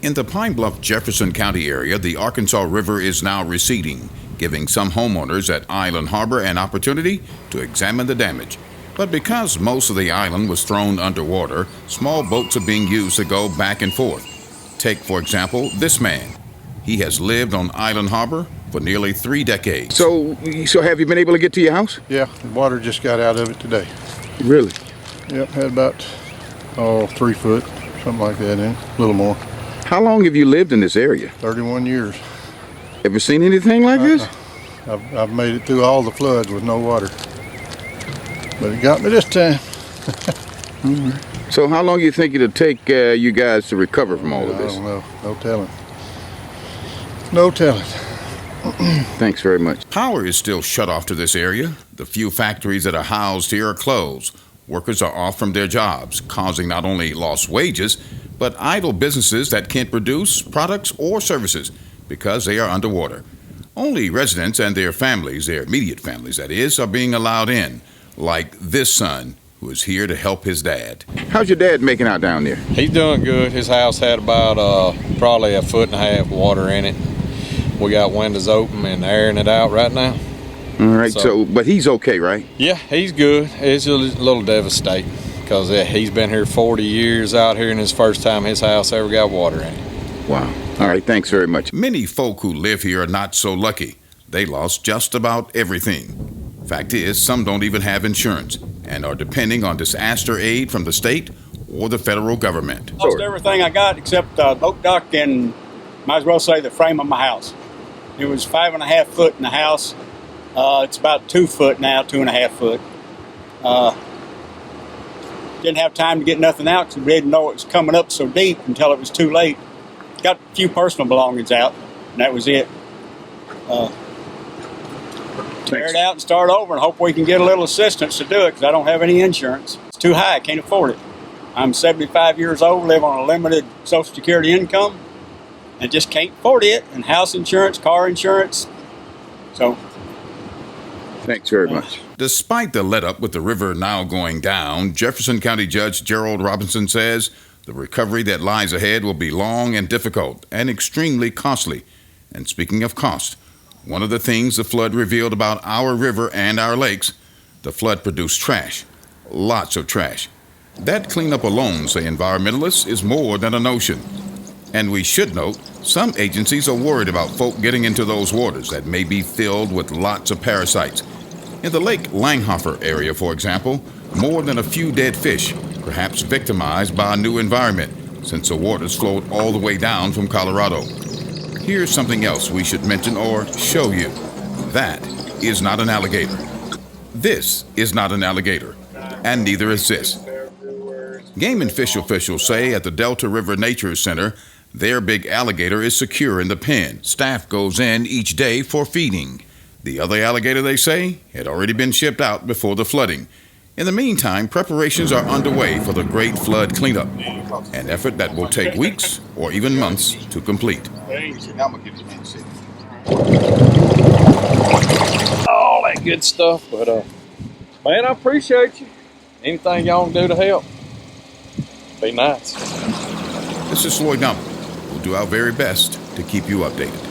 In the Pine Bluff, Jefferson County area, the Arkansas River is now receding, giving some homeowners at Island Harbor an opportunity to examine the damage. But because most of the island was thrown underwater, small boats are being used to go back and forth. Take, for example, this man. He has lived on Island Harbor for nearly 3 decades. So have you been able to get to your house? Yeah, the water just got out of it today. Really? Yep, had about 3 foot, something like that in, a little more. How long have you lived in this area? 31 years. Ever seen anything like this? I've made it through all the floods with no water. But it got me this time. So how long do you think it'll take you guys to recover from all of this? I don't know. No telling. No telling. Thanks very much. Power is still shut off to this area. The few factories that are housed here are closed. Workers are off from their jobs, causing not only lost wages, but idle businesses that can't produce products or services because they are underwater. Only residents and their families, their immediate families that is, are being allowed in, like this son who is here to help his dad. How's your dad making out down there? He's doing good. His house had about probably 1.5 foot water in it. We got windows open and airing it out right now. All right, so but he's okay, right? Yeah, he's good. It's a little devastating because he's been here 40 years out here, and it's the first time his house ever got water in it. Wow. All right, thanks very much. Many folk who live here are not so lucky. They lost just about everything. Fact is, some don't even have insurance and are depending on disaster aid from the state or the federal government. Lost everything I got except the boat dock and might as well say the frame of my house. It was 5.5 foot in the house. It's about 2 foot now, 2.5 foot. Didn't have time to get nothing out because we didn't know it was coming up so deep until it was too late. Got a few personal belongings out, and that was it. Tear it out and start over and hope we can get a little assistance to do it because I don't have any insurance. It's too high, I can't afford it. I'm 75 years old, live on a limited Social Security income, and just can't afford it. And house insurance, car insurance. So, thanks very much. Despite the let-up with the river now going down, Jefferson County Judge Gerald Robinson says the recovery that lies ahead will be long and difficult and extremely costly. And speaking of cost, one of the things the flood revealed about our river and our lakes, the flood produced trash, lots of trash. That cleanup alone, say environmentalists, is more than an ocean. And we should note, some agencies are worried about folk getting into those waters that may be filled with lots of parasites. In the Lake Langhofer area, for example, more than a few dead fish, perhaps victimized by a new environment, since the waters flowed all the way down from Colorado. Here's something else we should mention or show you. That is not an alligator. This is not an alligator, and neither is this. Game and fish officials say at the Delta River Nature Center, their big alligator is secure in the pen. Staff goes in each day for feeding. The other alligator, they say, had already been shipped out before the flooding. In the meantime, preparations are underway for the great flood cleanup, an effort that will take weeks or even months to complete. All that good stuff, but man, I appreciate you. Anything y'all can do to help, be nice. This is Floyd Dump. We'll do our very best to keep you updated.